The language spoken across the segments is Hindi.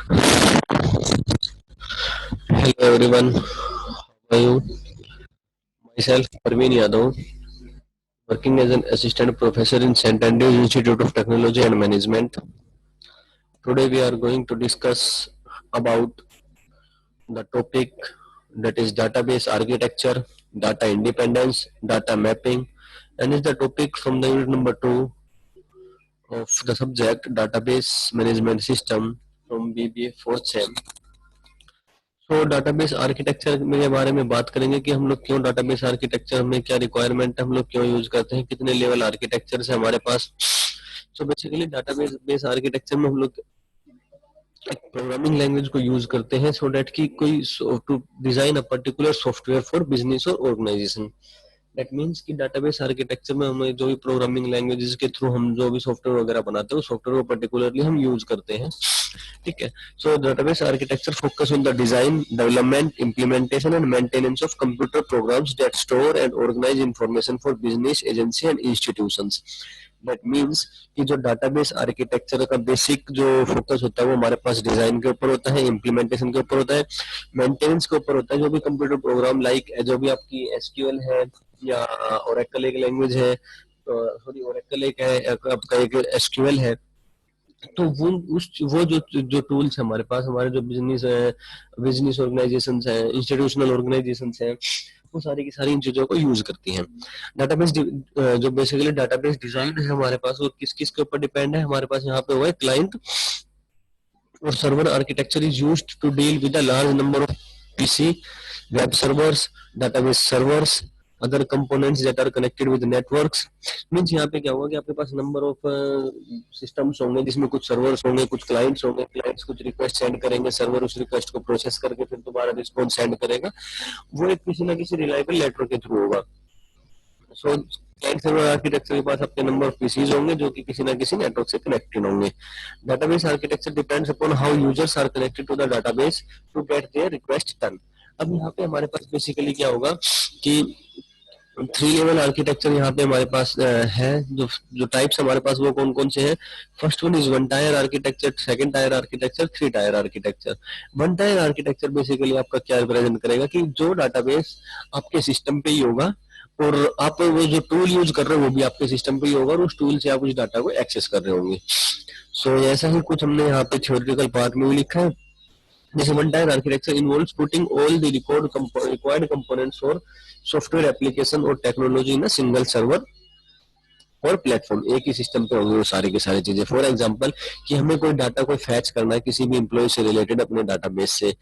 Hello everyone, how are you? Myself Parveen Yadav, working as an assistant professor in St. Andrews Institute of Technology and Management. Today we are going to discuss about the topic that is database architecture, data independence, data mapping, and is the topic from the unit number 2 of the subject database management system from BBA 4th sem. तो डाटाबेस आर्किटेक्चर के बारे में बात करेंगे कि हम लोग क्यों डाटाबेस आर्किटेक्चर में क्या रिक्वायरमेंट है, हम लोग क्यों यूज करते हैं, कितने लेवल आर्किटेक्चर है हमारे पास। So basically database base architecture में हम लोग एक प्रोग्रामिंग लैंग्वेज को यूज करते हैं सो दैट कि कोई to design a particular software for business और ऑर्गेनाइजेशन। दैट मीन्स कि डाटाबेस आर्किटेक्चर में हमें जो भी प्रोग्रामिंग लैंग्वेजेस के थ्रू हम जो भी सॉफ्टवेयर वगैरह बनाते हैं उस सॉफ्टवेयर को पर्टिकुलरली हम यूज करते हैं। ठीक है। सो database architecture focus on the design, development, implementation and maintenance of computer programs that store and organize information for business, agency and institutions. That means कि जो database architecture का basic जो focus होता है वो हमारे पास design के ऊपर होता है, implementation के ऊपर होता है, maintenance के ऊपर होता है। जो भी computer program like जो भी आपकी SQL है या Oracle एक language है, सॉरी Oracle एक है, आपका एक SQL है, तो वो जो टूल्स है हमारे पास, हमारे जो बिजनेस ऑर्गेनाइजेशंस हैं, इंस्टीट्यूशनल ऑर्गेनाइजेशंस हैं, वो सारी की सारी इन चीजों को यूज करती हैं। डाटाबेस जो बेसिकली डाटाबेस डिजाइन है हमारे पास वो किस किस के ऊपर डिपेंड है, हमारे पास यहाँ पे हुआ है क्लाइंट और server architecture is used to deal with a large number of PC, web servers, database servers, other components that are connected with networks. Means यहाँ पे क्या होगा कि आपके पास नंबर ऑफ सिस्टम्स होंगे जिसमें कुछ सर्वर्स होंगे, कुछ क्लाइंट्स होंगे, क्लाइंट्स कुछ रिक्वेस्ट सेंड करेंगे, सर्वर उस रिक्वेस्ट को प्रोसेस करके फिर दोबारा रिस्पॉन्स सेंड करेगा, वो एक किसी ना किसी रिलायबल नेटवर्क के थ्रू होगा। सो क्लाइंट सर्वर आर्किटेक्चर के पास अपने नंबर ऑफ पीसीज होंगे जो कि किसी ना किसी नेटवर्क से कनेक्टेड होंगे। Database architecture depends upon how users are connected to the database to get their request done. अब यहाँ पे हमारे पास बेसिकली क्या होगा कि 3 लेवल आर्किटेक्चर यहाँ पे हमारे पास है। जो टाइप्स हमारे पास वो कौन कौन से हैं? First one is 1 tier architecture, second tier architecture, 3 tier architecture. 1 tier architecture basically आपका क्या रिप्रेजेंट करेगा कि जो डाटाबेस आपके सिस्टम पे ही होगा और आप वो जो टूल यूज कर रहे हो वो भी आपके सिस्टम पे ही होगा और उस टूल से आप उस डाटा को एक्सेस कर रहे होंगे। सो ऐसा ही कुछ हमने यहाँ पे थ्योरेटिकल पार्ट में भी लिखा है। This one-tier architecture involves putting all the required components for software application or technology in a single server और प्लेटफॉर्म। एक ही सिस्टम पे होंगे वो सारी की सारी चीजें। फॉर एग्जांपल कि हमें कोई डाटा कोई फैच करना है किसी भी एम्प्लॉय से रिलेटेड अपने डाटाबेस से,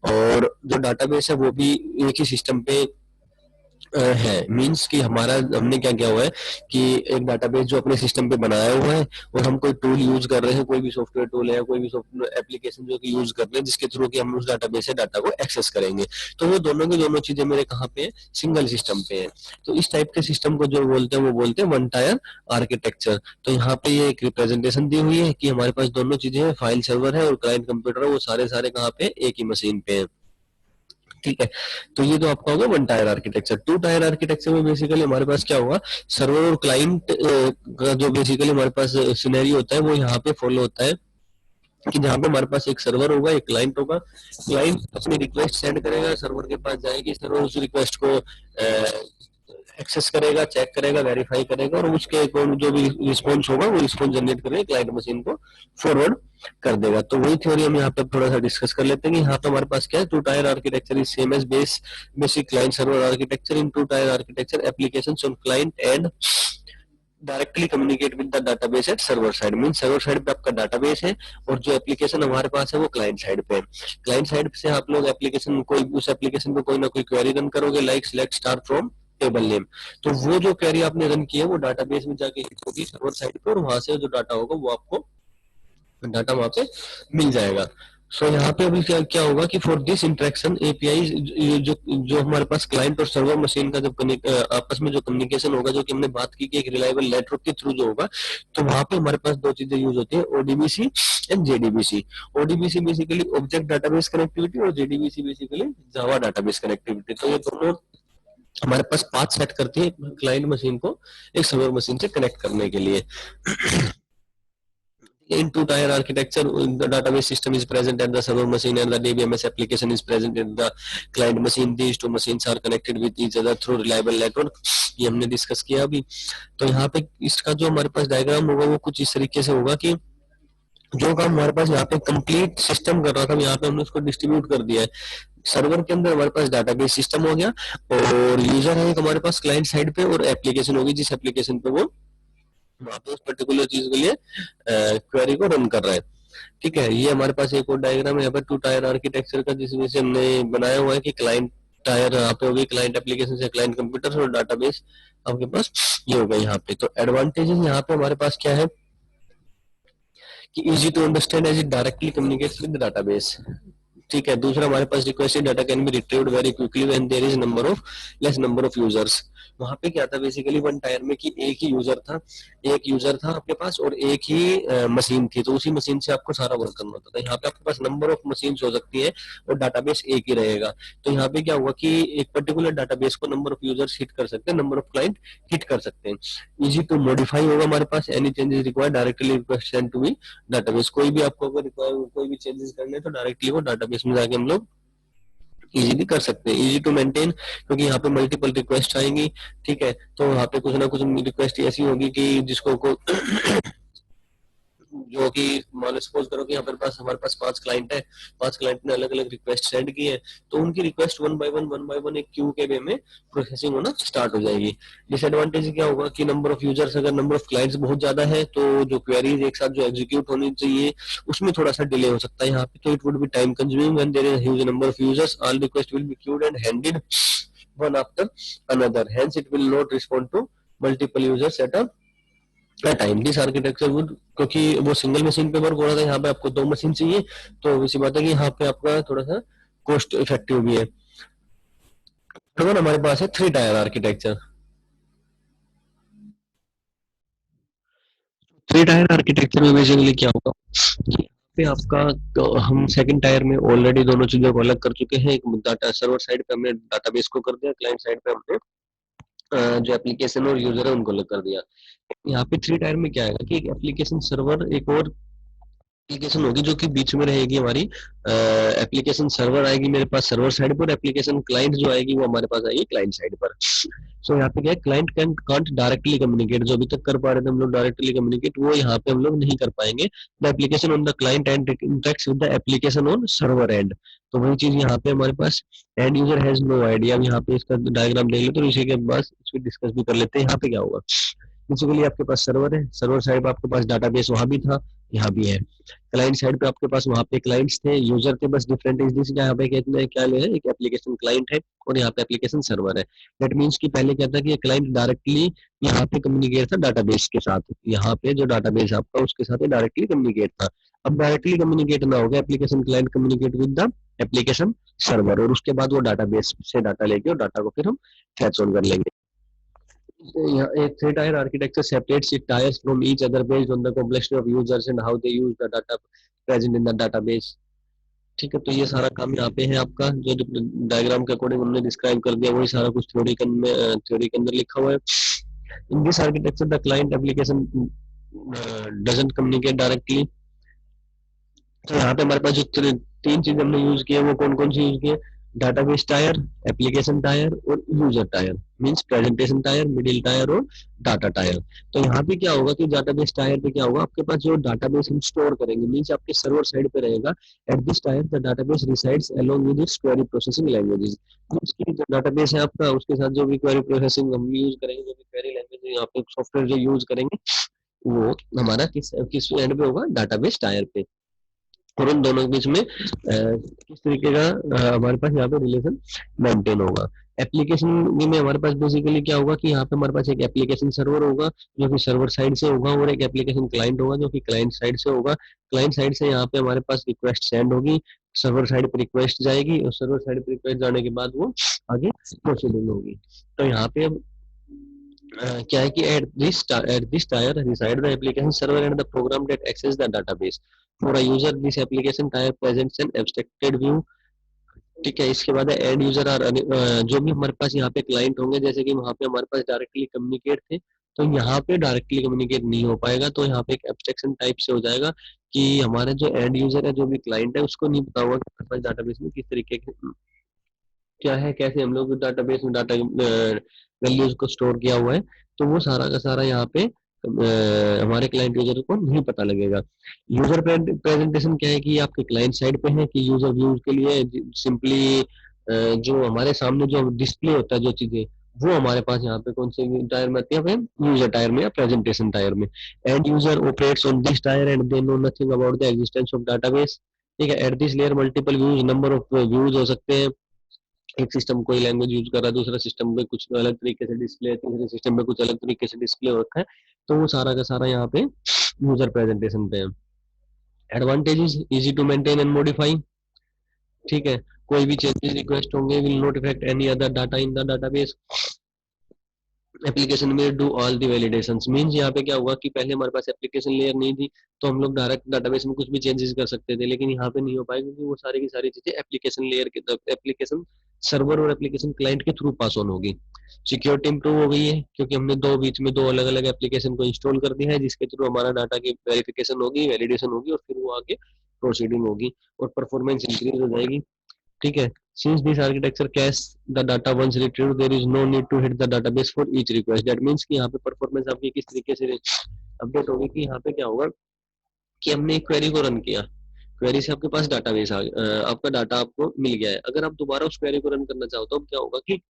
और जो डाटाबेस है वो भी एक ही सिस्टम पे है। मींस कि हमने क्या किया हुआ है कि एक डाटाबेस जो अपने सिस्टम पे बनाया हुआ है और हम कोई टूल यूज कर रहे हैं, कोई भी सॉफ्टवेयर टूल है, कोई भी सॉफ्टवेयर एप्लीकेशन जो कि यूज कर रहे हैं जिसके थ्रू कि हम उस डाटाबेस से डाटा को एक्सेस करेंगे, तो वो दोनों की दोनों चीजें मेरे कहाँ पे है? सिंगल सिस्टम पे है। तो इस टाइप के सिस्टम को जो बोलते हैं वो बोलते हैं 1 टायर आर्किटेक्चर। तो यहाँ पे ये एक रिप्रेजेंटेशन दी हुई है कि हमारे पास दोनों चीजें हैं, फाइल सर्वर है और क्लाइंट कंप्यूटर है, वो सारे सारे कहाँ पे? एक ही मशीन पे है। ठीक है। तो ये तो आपका होगा 1 टायर आर्किटेक्चर। 2 टायर आर्किटेक्चर में बेसिकली हमारे पास क्या होगा? सर्वर और क्लाइंट का जो बेसिकली हमारे पास सिनेरियो होता है वो यहाँ पे फॉलो होता है कि जहाँ पे हमारे पास एक सर्वर होगा, एक क्लाइंट होगा। क्लाइंट अपनी रिक्वेस्ट सेंड करेगा, सर्वर के पास जाएगी, सर्वर उस रिक्वेस्ट को एक्सेस करेगा, चेक करेगा, वेरीफाई करेगा और उसके जो भी रिस्पॉन्स होगा वो रिस्पॉन्स जनरेट करके क्लाइंट मशीन को फॉरवर्ड कर देगा। तो वही थ्योरी हम यहाँ पे थोड़ा सा डिस्कस कर लेते हैं कि यहाँ पे हमारे पास क्या है? 2 tier architecture is same as basic client server architecture. In 2 tier architecture applications on client end directly communicate with the database at server side. Mean server side पे आपका डाटाबेस है और जो एप्लीकेशन हमारे पास है वो क्लाइंट साइड पे है। क्लाइंट साइड से आप लोग एप्लीकेशन कोई उस एप्लीकेशन पे कोई ना कोई क्वेरी रन करोगे like select star from table name. तो वो जो क्वेरी आपने रन की है वो डाटाबेस में जाके हिट होगी सर्वर साइड पे और वहां से जो डाटा होगा वो आपको डाटा वहां पे मिल जाएगा। सो यहाँ पे अभी क्या क्या होगा कि फॉर दिस इंटरेक्शन एपीआई जो हमारे पास क्लाइंट और सर्वर मशीन का जब आपस में जो कम्युनिकेशन होगा, जो कि हमने बात की कि एक रिलायबल नेटवर्क के थ्रू जो होगा, तो वहां पे हमारे पास 2 चीजें यूज होती है, ODBC and JDBC. ODBC basically object database connectivity और JDBC basically Java database connectivity. तो ये दोनों हमारे पास पाथ सेट करती है क्लाइंट मशीन को एक सर्वर मशीन से कनेक्ट करने के लिए। In two-tier architecture, the database system is present at the server machine and the DBMS application is present at the client machine. These two machines are connected with each other through reliable network. ये हमने डिस्कस किया अभी. तो यहाँ पे इसका जो हमारे पास डायग्राम होगा वो कुछ इस तरीके से होगा कि जो काम हमारे पास यहाँ पे कंप्लीट सिस्टम कर रहा था यहाँ पे हमने उसको डिस्ट्रीब्यूट कर दिया है. सर्वर के अंदर हमारे पास डाटाबेस सिस्टम हो गया और यूजर है एक हमारे पास क्लाइंट साइड पे और एप्लीकेशन होगी जिस एप्लीकेशन पे वो वहाँ पे उस पर्टिकुलर चीज के लिए क्वेरी को रन कर रहा है. ठीक है, ये हमारे पास एक और डायग्राम है यहाँ पर टू टायर आर्किटेक्चर का जिसमें से हमने बनाया हुआ है कि क्लाइंट टायर यहाँ पे होगी क्लाइंट एप्लीकेशन से क्लाइंट कंप्यूटर और डाटाबेस आपके पास ये होगा यहाँ पे. तो एडवांटेजेस यहाँ पे हमारे पास क्या है कि easy to understand as it directly communicates with the database. ठीक है, दूसरा हमारे पास requested data can be retrieved very quickly when there is less number of users. वहां पे क्या था बेसिकली वन टायर में कि एक ही यूजर था आपके पास और एक ही मशीन थी, तो उसी मशीन से आपको सारा वर्क करना होता था. यहाँ पे आपके पास नंबर ऑफ मशीन हो सकती है और डाटाबेस एक ही रहेगा. तो यहाँ पे क्या हुआ कि एक पर्टिकुलर डाटाबेस को नंबर ऑफ यूजर्स हिट कर सकते हैं, नंबर ऑफ क्लाइंट हिट कर सकते हैं. इजी टू मॉडिफाई होगा हमारे पास, any changes required directly request send to be database. कोई भी आपको अगर कोई भी चेंजेस करने तो डायरेक्टली वो डाटाबेस में जाके हम लोग इजीली कर सकते हैं. इजी टू मेंटेन क्योंकि यहाँ पे मल्टीपल रिक्वेस्ट आएंगी. ठीक है, तो यहाँ पे कुछ ना कुछ रिक्वेस्ट ऐसी होगी कि जिसको को जो कि मान लो सपोज करो कि यहाँ पर हमारे पास 5 क्लाइंट है, 5 क्लाइंट ने अलग अलग रिक्वेस्ट सेंड की है, तो उनकी रिक्वेस्ट वन बाय वन एक क्यू के वे में प्रोसेसिंग होना स्टार्ट हो जाएगी. डिसएडवांटेज क्या होगा कि नंबर ऑफ यूजर्स अगर नंबर ऑफ क्लाइंट्स बहुत ज्यादा है तो जो क्वेरीज एक साथ जो एग्जीक्यूट होनी चाहिए उसमें थोड़ा सा डिले हो सकता है यहाँ पे. तो it would be time consuming when there is a huge number of users. All request will be queued and handed one after another, hence it will not respond to multiple users at a time. This architecture would, क्योंकि वो सिंगल मशीन पे वर्क हो रहा था, यहाँ पे आपको 2 मशीन चाहिए, तो इसी बात है कि यहाँ पे आपका थोड़ा सा कॉस्ट इफेक्टिव भी है. तो हमारे पास है 3 टायर आर्किटेक्चर. 3 टायर आर्किटेक्चर में बेसिकली क्या होगा कि यहाँ पे आपका तो हम सेकंड टायर में ऑलरेडी दोनों चीजों को अलग कर चुके हैं. एक डाटा सर्वर साइड पे हमने डाटाबेस को कर दिया, क्लाइंट साइड पे हमने जो एप्लीकेशन और यूजर है उनको अलग कर दिया. यहाँ पे 3 टायर में क्या आएगा कि एक एप्लीकेशन सर्वर एक और एप्लीकेशन होगी जो कि बीच में रहेगी हमारी. एप्लीकेशन सर्वर आएगी मेरे पास सर्वर साइड पर, एप्लीकेशन क्लाइंट जो आएगी वो हमारे पास आएगी क्लाइंट साइड पर. सो यहाँ पे क्या है, client can can't directly communicate. जो अभी तक कर पा रहे थे हम लोग डायरेक्टली कम्युनिकेट, वो यहाँ पे हम लोग नहीं कर पाएंगे. The application on the client end interacts with the application on server end. तो वही चीज यहाँ पे हमारे पास end user has no idea. अब यहाँ पे इसका डायग्राम देख लेते तो इसी के बाद इसको डिस्कस भी कर लेते हैं. यहाँ पे क्या होगा, बेसिकली आपके पास सर्वर है, सर्वर साइड पे आपके पास डाटाबेस वहां भी था, यहाँ भी है. क्लाइंट साइड पे आपके पास वहां पे क्लाइंट्स थे, यूजर थे, बस डिफरेंट इज दिस. यहाँ पे कितने क्या ले है, एक एप्लीकेशन क्लाइंट है और यहाँ पे एप्लीकेशन सर्वर है. दैट मींस कि पहले क्या था कि क्लाइंट डायरेक्टली यहाँ पे कम्युनिकेट था डाटाबेस के साथ. यहाँ पे जो डाटाबेस आपका उसके साथ डायरेक्टली कम्युनिकेट था. अब डायरेक्टली कम्युनिकेट ना होगा, application client communicate with the application server और उसके बाद वो डाटाबेस से डाटा लेके और डाटा को फिर हम फैच ऑन कर लेंगे. A three-tier architecture separates its tiers from each other based on the complexity of users and how they use the data present in the database. ठीक है, तो ये सारा काम यहाँ पे है आपका जो डायग्राम के अकॉर्डिंग हमने डिस्क्राइब कर दिया, वही सारा कुछ थ्योरी के अंदर लिखा हुआ है. In this architecture the client application doesn't communicate directly. तो यहाँ पे हमारे पास जो 3 चीज हमने यूज किए वो कौन कौन सी यूज किए, डाटाबेस टायर, एप्लीकेशन टायर और user tyre. Means presentation tier, middle tyre और डाटा टायर. तो यहाँ पे क्या होगा कि डाटाबेस टायर पे क्या होगा, आपके पास जो डाटाबेस हम स्टोर करेंगे मींस आपके सर्वर साइड पे रहेगा. At this tyre the database resides along with its query processing languages. उसकी जो डाटाबेस है आपका उसके साथ जो भी क्वेरी प्रोसेसिंग हम यूज करेंगे, जो भी क्वेरी लैंग्वेज यहाँ पे सॉफ्टवेयर जो यूज करेंगे वो हमारा किस एंड पे होगा, डाटाबेस टायर पे. और उन दोनों के बीच में किस तरीके का हमारे पास यहाँ पे रिलेशन मेंटेन होगा. एप्लीकेशन में हमारे पास बेसिकली क्या होगा कि यहाँ पे हमारे पास एक एप्लीकेशन सर्वर होगा जो कि सर्वर साइड से होगा और एक एप्लीकेशन क्लाइंट होगा जो कि क्लाइंट साइड से होगा. क्लाइंट साइड से यहाँ पे हमारे पास रिक्वेस्ट सेंड होगी, सर्वर साइड पे रिक्वेस्ट जाएगी और सर्वर साइड पे रिक्वेस्ट जाने के बाद वो आगे प्रोसीडिंग होगी. तो यहाँ पे अब क्या है कि at this tier reside the application server and the program that access the database. For a user this application tier presents an abstracted view. ठीक है, इसके बाद एंड यूजर आर जो भी हमारे पास यहाँ पे क्लाइंट होंगे, जैसे कि वहाँ पे हमारे पास डायरेक्टली कम्युनिकेट थे तो यहाँ पे डायरेक्टली कम्युनिकेट नहीं हो पाएगा, तो यहाँ पे एक एब्स्ट्रैक्शन टाइप से हो जाएगा कि हमारे जो एंड यूजर है, जो भी क्लाइंट है, उसको नहीं पता होगा कि हमारे पास डाटाबेस में किस तरीके के क्या है, कैसे हम लोग डाटाबेस में डाटा वैल्यूज को स्टोर किया हुआ है। तो वो सारा का सारा यहाँ पे हमारे क्लाइंट यूजर को नहीं पता लगेगा। यूजर प्रेजेंटेशन क्या है कि आपके क्लाइंट साइड पे है, कि यूजर व्यूज के लिए सिंपली जो हमारे सामने जो डिस्प्ले होता है जो चीजें, वो हमारे पास यहाँ पे कौन से टायर में आती है, यूजर टायर में या प्रेजेंटेशन टायर में। And user operates on this tyre and they know nothing about the existence of database. ठीक है, at this layer multiple views, number of views हो सकते हैं। एक सिस्टम कोई लैंग्वेज यूज कर रहा है, दूसरा सिस्टम में कुछ अलग तरीके से डिस्प्ले है, तीसरे सिस्टम में कुछ अलग तरीके से डिस्प्ले हो रखा है। तो वो सारा का सारा यहाँ पे यूजर प्रेजेंटेशन पे है। Advantages, easy to maintain and modify. ठीक है, कोई भी चेंजेस रिक्वेस्ट होंगे will not effect any other data in the database. Application में do all the validations, means यहाँ पे क्या हुआ कि पहले हमारे पास एप्लीकेशन लेयर नहीं थी, तो हम लोग डायरेक्ट डाटाबेस में कुछ भी चेंजेस कर सकते थे, लेकिन यहाँ पे नहीं हो पाएगा, क्योंकि वो सारी की सारी चीजें एप्लीकेशन लेयर के तरफ, एप्लीकेशन सर्वर और एप्लीकेशन क्लाइंट के थ्रू पास ऑन होगी। सिक्योरिटी इंप्रूव हो गई है, क्योंकि हमने दो बीच में दो अलग अलग एप्लीकेशन को इंस्टॉल कर दिया है, जिसके थ्रू हमारा डाटा की वेरिफिकेशन होगी, वैलिडेशन होगी, और फिर वो आगे प्रोसीडिंग होगी और परफॉर्मेंस इंक्रीज हो जाएगी। ठीक है, since this architecture cache the data once retrieved, there is no need to hit the database for each request. That means कि यहाँ पे परफॉर्मेंस आपकी किस तरीके से अपडेट होगी, कि यहाँ पे क्या होगा कि हमने एक क्वेरी को रन किया, क्वेरी से आपके पास डाटाबेस आ गया, आपका डाटा आपको मिल गया है। अगर आप दोबारा उस क्वेरी को रन करना चाहो तो अब क्या होगा कि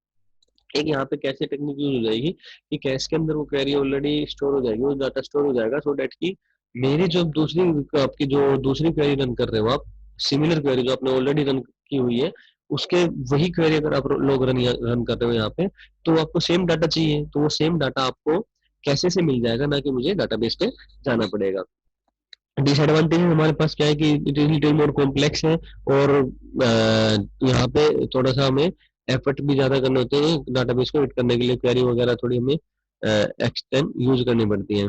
एक यहाँ पे कैसे टेक्निक यूज हो जाएगी कि कैश के अंदर वो क्वेरी ऑलरेडी स्टोर हो जाएगी, वो डाटा स्टोर हो जाएगा, सो डेट की मेरी जो दूसरी आपकी जो दूसरी क्वेरी रन कर रहे हो आप, सिमिलर क्वेरी जो आपने ऑलरेडी रन की हुई है, उसके वही क्वेरी अगर आप लोग रन कर रहे हो यहाँ पे, तो आपको सेम डाटा चाहिए, तो वो सेम डाटा आपको कैसे से मिल जाएगा, ना कि मुझे डाटाबेस पे जाना पड़ेगा। डिसएडवांटेज हमारे पास क्या है कि it is little more complex है, और यहाँ पे थोड़ा सा हमें एफर्ट भी ज्यादा करने होते हैं डाटाबेस को एडिट करने के लिए, क्वेरी वगैरह थोड़ी हमें एक्सटेंड यूज करनी पड़ती है।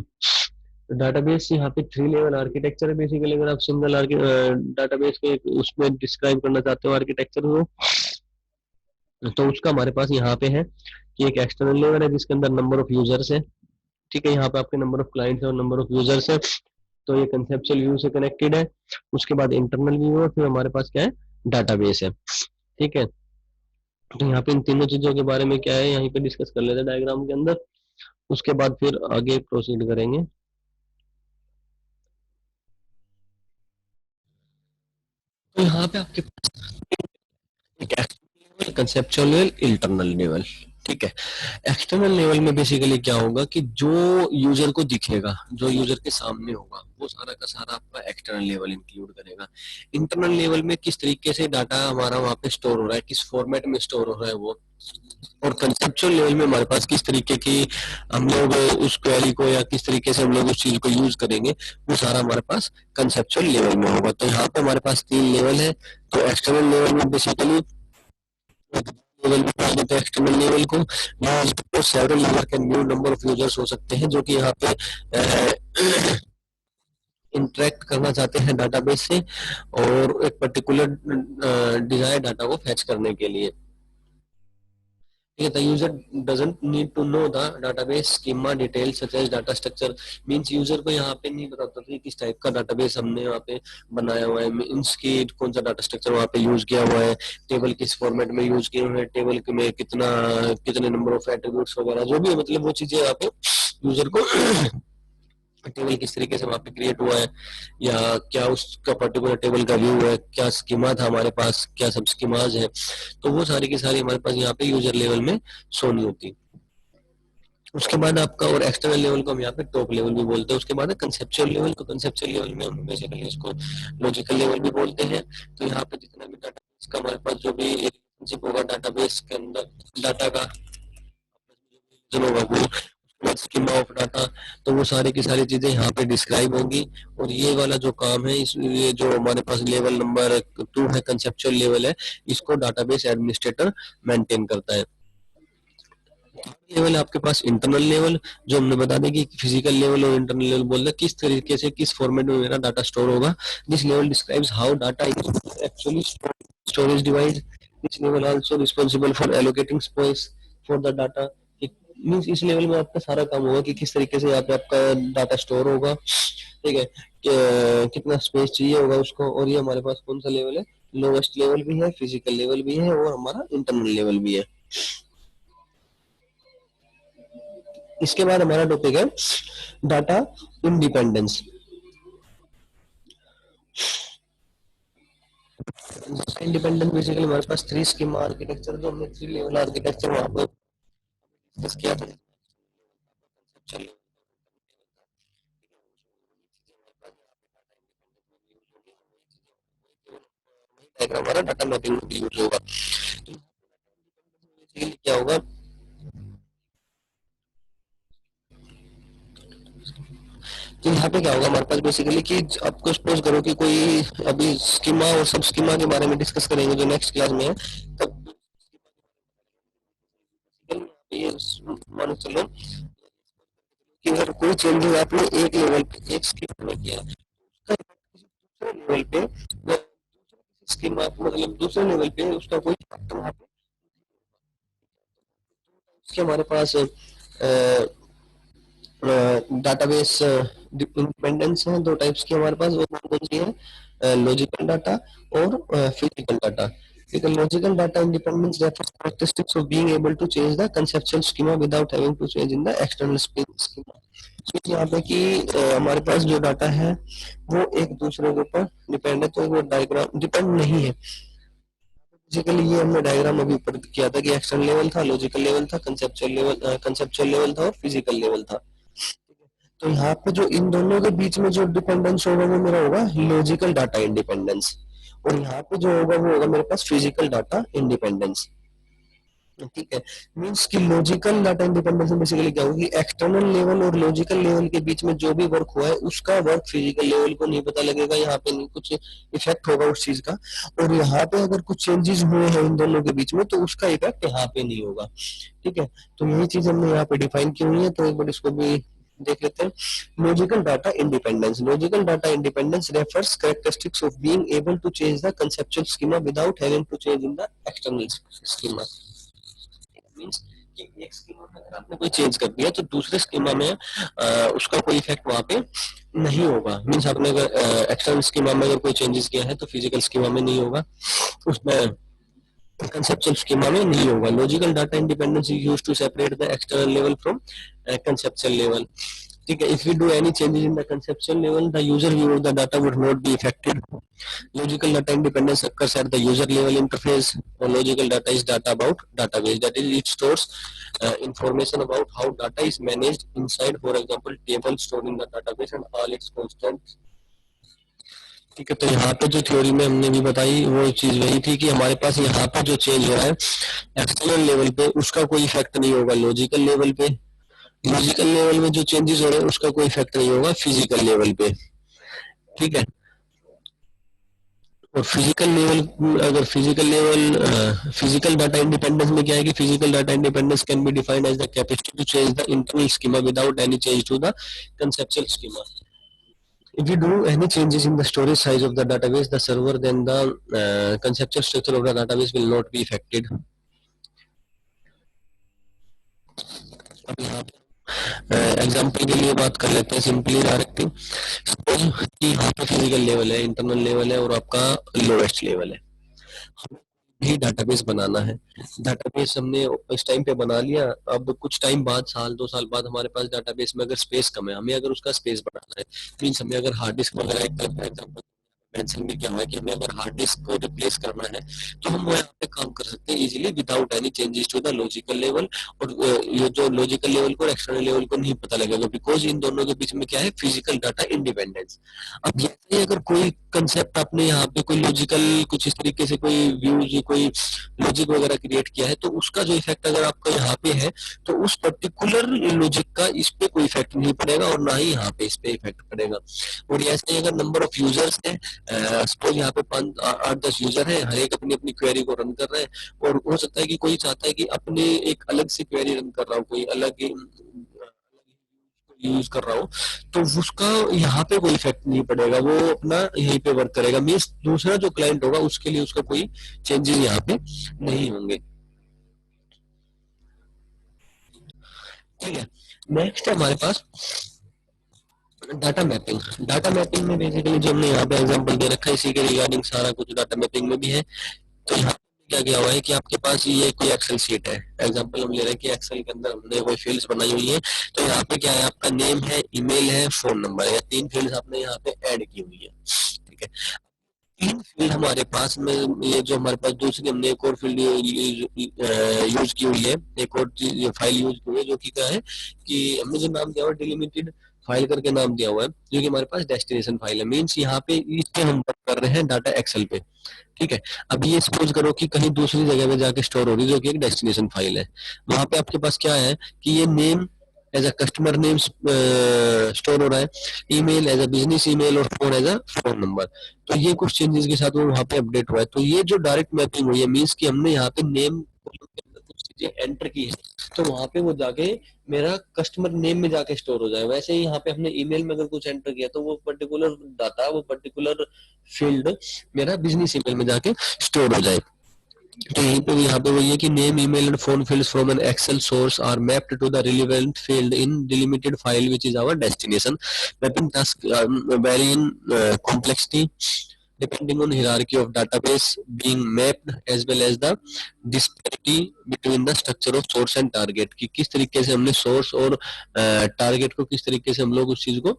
डाटाबेस यहाँ पे 3 लेवल आर्किटेक्चर है बेसिकली। अगर आप सिंगल डाटाबेस के उसमें डिस्क्राइब करना चाहते हो आर्किटेक्चर को, तो उसका हमारे पास यहाँ पे है कि एक एक्सटर्नल लेवल है जिसके अंदर नंबर ऑफ यूजर्स है। ठीक है, यहाँ पे आपके नंबर ऑफ क्लाइंट्स है और नंबर ऑफ यूजर्स है, तो ये कंसेप्चुअल व्यू से कनेक्टेड है। उसके बाद इंटरनल व्यू है, फिर हमारे पास क्या है, डाटाबेस है। ठीक है, तो यहाँ पे इन तीनों चीजों के बारे में क्या है यहीं पे डिस्कस कर लेते हैं डायग्राम के अंदर, उसके बाद फिर आगे प्रोसीड करेंगे। तो यहाँ पे आपके एक external level, conceptual level, internal level. ठीक है, एक्सटर्नल लेवल में बेसिकली क्या होगा कि जो यूजर को दिखेगा, जो यूजर के सामने होगा, वो सारा का सारा आपका एक्सटर्नल लेवल इंक्लूड करेगा। इंटरनल लेवल में किस तरीके से डाटा हमारा वहाँ पे स्टोर हो रहा है, किस फॉर्मेट में स्टोर हो रहा है वो, और कंसेप्चुअल लेवल में हमारे पास किस तरीके की हम लोग उस क्वेरी को या किस तरीके से हम लोग उस चीज को यूज करेंगे, वो सारा हमारे पास कंसेप्चुअल लेवल में होगा। तो यहाँ पे हमारे पास 3 लेवल है। तो एक्सटर्नल लेवल में बेसिकली लेवल में आ जाता है एक्सटर्नल लेवल को, यहाँ several user can new number of users हो सकते हैं जो कि यहाँ पे इंटरेक्ट करना चाहते हैं डाटाबेस से, और एक पर्टिकुलर डिजायर डाटा को फैच करने के लिए। The user doesn't need to know the database schema details such as data structure, means user को यहाँ पे नहीं पता होता कि किस टाइप का database हमने वहाँ पे बनाया हुआ है, मीन्स की कौन सा डाटा स्ट्रक्चर वहाँ पे यूज किया हुआ है, टेबल किस फॉर्मेट में यूज किए हुए हैं, टेबल में कितने नंबर ऑफ एट्रीब्यूट्स वगैरह जो भी है, मतलब वो चीजें यहाँ पे यूजर को टेबल किस तरीके से वहाँ पे क्रिएट हुआ है, या क्या उसका पर्टिकुलर टेबल का व्यू है, क्या स्कीमा था हमारे पास, क्या सब स्कीमाज है, तो वो सारी की सारी हमारे पास यहाँ पे यूजर लेवल में सोनी होती। उसके बाद आपका और एक्सटर्नल लेवल को हम यहाँ पे टॉप लेवल भी बोलते हैं। उसके बाद है कंसेप्चुअल लेवल। तो कंसेप्चुअल लेवल में हम बेसिकली इसको लॉजिकल लेवल भी बोलते हैं। तो यहाँ पे जितना भी डाटा का हमारे पास जो भी रिलेशनशिप होगा डाटाबेस के अंदर डाटा का होगा वो स्कीमा ऑफ डाटा, तो वो सारी की सारी चीजें यहाँ पे डिस्क्राइब होंगी। और ये वाला जो काम है, ये जो हमारे पास लेवल नंबर 2 है, कंसेप्चुअल लेवल है, इसको डाटाबेस एडमिनिस्ट्रेटर मेंटेन करता है। लेवल है आपके पास इंटरनल लेवल, जो हमने बता दें कि फिजिकल लेवल और इंटरनल लेवल बोल रहे हैं किस तरीके से किस फॉर्मेट में मेरा डाटा स्टोर होगा। This level describes how data is actually storage device. This level also responsible for allocating space for the data. Means इस लेवल में आपका सारा काम होगा कि किस तरीके से यहाँ पे आपका डाटा स्टोर होगा, ठीक है, कितना स्पेस चाहिए होगा उसको, और ये हमारे पास कौन सा लेवल है, लोवेस्ट लेवल भी है, फिजिकल लेवल भी है, और हमारा इंटरनल लेवल भी है। इसके बाद हमारा टॉपिक है डाटा इंडिपेंडेंस। इंडिपेंडेंस बेसिकली हमारे पास थ्री स्कीमा आर्किटेक्चर, जो हमने थ्री लेवल आर्किटेक्चर वहां पर डिस्कस किया था। चलिए हमारा डाटा मैपिंग में यूज होगा। तो क्या होगा, तो यहाँ पे क्या होगा हमारे पास बेसिकली कि आपको सपोज करो कि कोई अभी स्कीमा और सब स्कीमा के बारे में डिस्कस करेंगे जो नेक्स्ट क्लास में है, तब ये मानो चलो कि अगर कोई चेंजेस आपने एक लेवल पे एक स्कीमा में किया, उसका दूसरे लेवल पे स्कीमा मतलब दूसरे लेवल पे उसका कोई फैक्टर वहाँ पे उसके हमारे पास डाटाबेस इंडिपेंडेंस है, दो टाइप्स की हमारे पास, वो कौन कौन सी है, लॉजिकल डाटा और फिजिकल डाटा। ठीक है, logical data independence refers characteristics of being able to change the conceptual schema without having to change in the external schema। तो यहाँ पे कि हमारे पास जो डाटा है वो एक दूसरे के ऊपर डिपेंड है, तो वो डायग्राम डिपेंड नहीं है। बेसिकली ये हमने डायग्राम अभी ऊपर किया था कि एक्सटर्नल लेवल था, लॉजिकल लेवल था, कंसेप्चुअल लेवल था और फिजिकल लेवल था। तो यहाँ पे जो इन दोनों के बीच में जो डिपेंडेंस होगा वो मेरा होगा लॉजिकल डाटा इंडिपेंडेंस, और यहाँ पे जो होगा वो होगा मेरे पास फिजिकल डाटा इंडिपेंडेंस। ठीक है, मीन्स कि लॉजिकल डाटा इंडिपेंडेंस में बेसिकली क्या होगी, एक्सटर्नल लेवल और लॉजिकल लेवल के बीच में जो भी वर्क हुआ है उसका वर्क फिजिकल लेवल को नहीं पता लगेगा, यहाँ पे नहीं कुछ इफेक्ट होगा उस चीज का, और यहाँ पे अगर कुछ चेंजेस हुए हैं इन दोनों के बीच में तो उसका इफेक्ट यहाँ पे नहीं होगा। ठीक है, तो यही चीज हमने यहाँ पे डिफाइन की हुई है, तो एक बार इसको भी देख लेते हैं। Logical data independence, logical data independence refers characteristics of being able to change the conceptual schema without having to change in the external schema. Means कि एक स्कीमा में अगर आपने कोई चेंज कर दिया तो दूसरे स्कीमा में उसका कोई इफेक्ट वहां पे नहीं होगा। मीन्स आपने अगर एक्सटर्नल स्कीमा में अगर कोई चेंजेस किया है तो फिजिकल स्कीमा में नहीं होगा, उसमें कंसेप्चुअल स्कीमा में नहीं होगा। Logical data independence is used to separate the external level from conceptual level. ठीक है, if we do any changes in the conceptual level the user view of the data would not be affected. Logical data independence occurs at the user level interface. Or logical data is data about database. That is, it stores information about how data is managed inside, for example, table stored in the database and all its constants। ठीक है, तो यहाँ पे जो थ्योरी में हमने भी बताई वो चीज वही थी कि हमारे पास यहाँ पे जो चेंज हो रहा है एक्सटर्नल लेवल पे उसका कोई इफेक्ट नहीं होगा लॉजिकल लेवल पे, लॉजिकल लेवल में जो चेंजेस हो रहे हैं उसका कोई इफेक्ट नहीं होगा फिजिकल लेवल पे। ठीक है, और फिजिकल लेवल अगर फिजिकल डाटा इंडिपेंडेंस में क्या है कि physical data independence can be defined as the capacity to change the internal schema without any change to the conceptual schema. If you do any changes in the storage size of the database, the server, then the conceptual structure of the database will not be affected. अब यहाँ एग्जाम्पल के लिए बात कर लेते हैं सिंपली डायरेक्टली। सपोज कि यहाँ पे फिजिकल लेवल है, इंटरनल लेवल है और आपका लोएस्ट लेवल है, भी डाटाबेस बनाना है। डाटाबेस हमने इस टाइम पे बना लिया, अब कुछ टाइम बाद साल 2 साल बाद हमारे पास डाटाबेस में अगर स्पेस कम है, हमें अगर उसका स्पेस बढ़ाना है, मीन्स हमें अगर हार्ड डिस्क वगैरह एग्जाम्पल मेंशन भी किया हुआ है कि हमें अगर हार्ड डिस्क को रिप्लेस करना है तो हम वो यहाँ पे काम कर सकते हैं easily without any changes to the logical level. और ये जो लॉजिकल लेवल को और एक्सटर्नल लेवल को नहीं पता लगेगा बिकॉज इन दोनों के बीच में क्या है फिजिकल डाटा इंडिपेंडेंस। अब जैसे अगर कोई कंसेप्ट आपने यहाँ पे कोई लॉजिकल कुछ इस तरीके से कोई व्यूज कोई लॉजिक वगैरह क्रिएट किया है तो उसका जो इफेक्ट अगर आपका यहाँ पे है तो उस पर्टिकुलर लॉजिक का इस पे कोई इफेक्ट नहीं पड़ेगा और ना ही यहाँ पे इस पे इफेक्ट पड़ेगा। और ऐसे अगर नंबर ऑफ यूजर्स है, सपोज यहाँ पे 5 8 10 यूजर है, हर एक अपनी अपनी क्वेरी को रन कर रहे हैं और हो सकता है कि कोई चाहता है कि अपने एक अलग से क्वेरी रन कर रहा हो, कोई अलग यूज कर रहा हो तो उसका यहाँ पे कोई इफेक्ट नहीं पड़ेगा, वो अपना यहीं पे वर्क करेगा। मीन्स दूसरा जो क्लाइंट होगा उसके लिए उसका कोई चेंजेस यहाँ पे नहीं होंगे। ठीक है। नेक्स्ट है हमारे पास डाटा मैपिंग। डाटा मैपिंग में बेसिकली जो हमने यहाँ पे एग्जांपल दे रखा है इसी के रिगार्डिंग सारा कुछ डाटा मैपिंग में भी है। तो यहाँ क्या किया हुआ है कि आपके पास ये कोई एक्सेल शीट है, एग्जांपल हम ले रहे हैं कि एक्सेल के अंदर हमने कोई फील्ड्स बनाई हुई है। तो यहाँ पे क्या है, आपका नेम है, ईमेल है, फोन नंबर है, 3 फील्ड्स आपने यहाँ पे ऐड की हुई है। ठीक है, 3 फील्ड हमारे पास में, ये जो हमारे पास दूसरी हमने एक और फील्ड यूज की हुई है, एक और फाइल यूज की हुई है, जो कि क्या है कि हमने जो नाम दिया हुआ है डिलिमिटेड फाइल करके नाम दिया हुआ है, जो कि हमारे पास डेस्टिनेशन फाइल है। मीन्स यहाँ पे इस पे हम वर्क कर रहे हैं डाटा एक्सेल पे। ठीक है, अब ये सपोज करो कि कहीं दूसरी जगह पे जाके स्टोर हो रही है, जो कि एक डेस्टिनेशन फाइल है। वहां पे आपके पास क्या है कि ये name as a customer name store हो रहा है, email as a business email, और phone as a phone number. तो ये कुछ चेंजेस के साथ वो वहाँ पे अपडेट हुआ है। तो ये जो डायरेक्ट मैपिंग हुई है, मीन्स कि हमने यहाँ पे नेम कुछ चीजें एंटर की है, तो वहां पे वो जाके मेरा कस्टमर नेम में जाके स्टोर हो जाए। वैसे ही यहाँ पे हमने ईमेल में अगर कुछ एंटर किया तो वो पर्टिकुलर डाटा, वो पर्टिकुलर फील्ड मेरा बिजनेस ईमेल में जाके स्टोर हो जाए। तो यहीं पे यहाँ पे वही है कि name, email and phone fields from an Excel source are mapped to the relevant field in delimited file which is our destination. Mapping tasks vary in complexity depending on hierarchy of database being mapped as well as the disparity between the structure of source and target, कि किस तरीके से हमने source और target को किस तरीके से हम लोग उस चीज को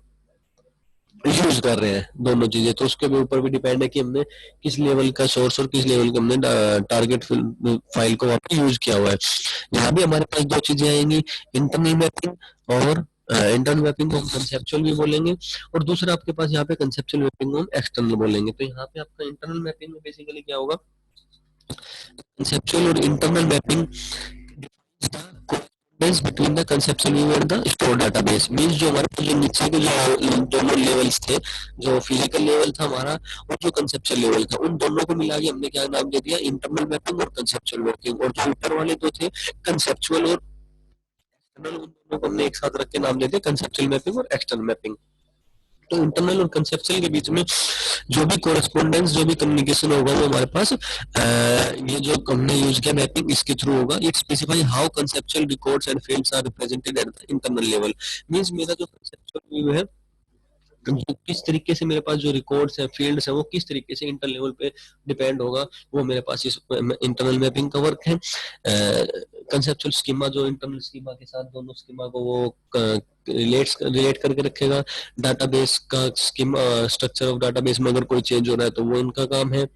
यूज कर रहे हैं, दोनों चीजें। तो उसके ऊपर भी डिपेंड है कि हमने किस लेवल का सोर्स और किस लेवल का हमने टारगेट फाइल को वहाँ पे यूज किया हुआ है। यहाँ भी हमारे पास 2 चीजें आएंगी, इंटरनल मैपिंग और इंटरनल मैपिंग को हम कंसेप्चुअल भी बोलेंगे, और दूसरा आपके पास यहाँ पे कंसेप्चुअल मैपिंग को हम एक्सटर्नल बोलेंगे। तो यहाँ पे आपका इंटरनल मैपिंग में बेसिकली क्या होगा, कंसेप्चुअल और internal mapping correspondence between the conceptual view and the stored database। Means जो हमारे पास जो नीचे के जो दोनों लेवल्स थे, जो फिजिकल लेवल था हमारा और जो कंसेप्चुअल लेवल था, उन दोनों को मिला के हमने क्या नाम दे दिया, इंटरनल मैपिंग और कंसेप्चुअल मैपिंग। और जो ऊपर वाले दो थे कंसेप्चुअल और एक्सटर्नल, उन दोनों को हमने एक साथ रख के नाम दे दिया कंसेप्चुअल मैपिंग और एक्सटर्नल मैपिंग। तो इंटरनल और कंसेप्चुअल के बीच में जो भी कोरेस्पोंडेंस, जो भी कम्युनिकेशन होगा वो हमारे पास ये जो हमने यूज किया मैपिंग, इसके थ्रू होगा। It specify how conceptual records and fields are represented at the internal level. Means मेरा जो कंसेप्चुअल व्यू है, जो किस तरीके से मेरे पास जो रिकॉर्ड्स हैं, फील्ड्स हैं, वो किस तरीके से इंटर लेवल पे डिपेंड होगा, वो मेरे पास इस इंटरनल मैपिंग का वर्क है। कंसेप्चुअल स्कीमा जो इंटरनल स्कीमा के साथ दोनों स्कीमा को वो रिलेट करके रखेगा। डाटाबेस का स्कीमा, स्ट्रक्चर ऑफ डाटाबेस में अगर कोई चेंज हो रहा है तो वो इनका काम है।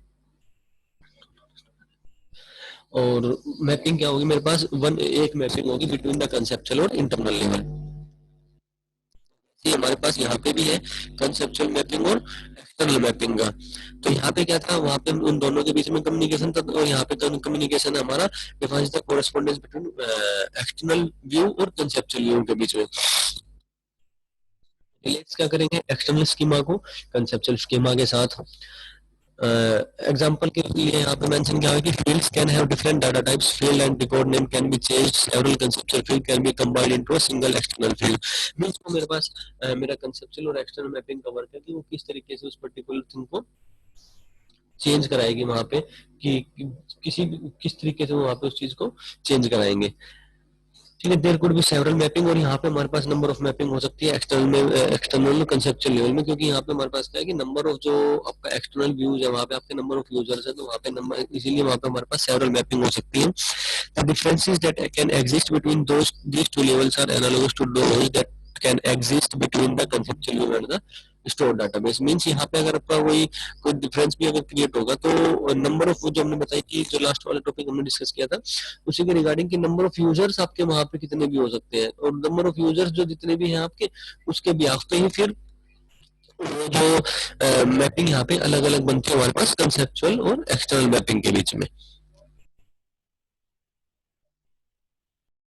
और मैपिंग क्या होगी मेरे पास, एक मैपिंग होगी बिटवीन द कंसेप्चुअल और इंटरनल लेवल। ये हमारे पास यहाँ पे भी है कंसेप्चुअल मैपिंग और एक्सटर्नल मैपिंग का। तो यहाँ पे क्या था, वहाँ पे उन दोनों के बीच में कम्युनिकेशन था, और यहाँ पे कम्युनिकेशन है हमारा defines the correspondence between external view और कंसेप्चुअल व्यू के बीच में। रिलेट्स क्या करेंगे एक्सटर्नल स्कीमा को कंसेप्चुअल स्कीमा के साथ। एग्जांपल के लिए यहाँ पे मेंशन किया है कि fields can have different data types, field and record name can be changed, several conceptual field can be combined into a single external field। Means को मेरे पास मेरा कंसेप्चुअल और एक्सटर्नल मैपिंग का वर्क है कि वो किस तरीके से उस पर्टिकुलर थिंग को चेंज कराएगी वहां पे, कि किस तरीके से वहां पे उस चीज को चेंज कराएंगे। ठीक है, there could be several mapping, और यहाँ पे हमारे पास नंबर ऑफ मैपिंग हो सकती है एक्सटर्नल में, एक्सटर्नल कंसेप्चुअल लेवल में, क्योंकि यहाँ पे हमारे पास क्या है कि नंबर ऑफ जो आपका एक्सटर्नल व्यूज है, वहाँ पे आपके नंबर ऑफ यूजर्स है, तो वहाँ पे नंबर, इसीलिए वहाँ पे हमारे पास सेवरल मैपिंग हो सकती है। The differences that can exist between those these two levels are analogous to those that can exist between the conceptual level and the store database. Means यहाँ पे अगर आपका वही कोई डिफरेंस भी अगर क्रिएट होगा, तो नंबर ऑफ, जो हमने बताया कि जो लास्ट वाला टॉपिक हमने डिस्कस किया था उसी के रिगार्डिंग, कि नंबर ऑफ यूजर्स आपके वहां पे कितने भी हो सकते हैं, और नंबर ऑफ यूजर्स जो जितने भी हैं आपके, उसके ब्याह पे ही फिर वो जो मैपिंग यहाँ पे अलग अलग बनती है हमारे पास कंसेप्चुअल और एक्सटर्नल मैपिंग के बीच में।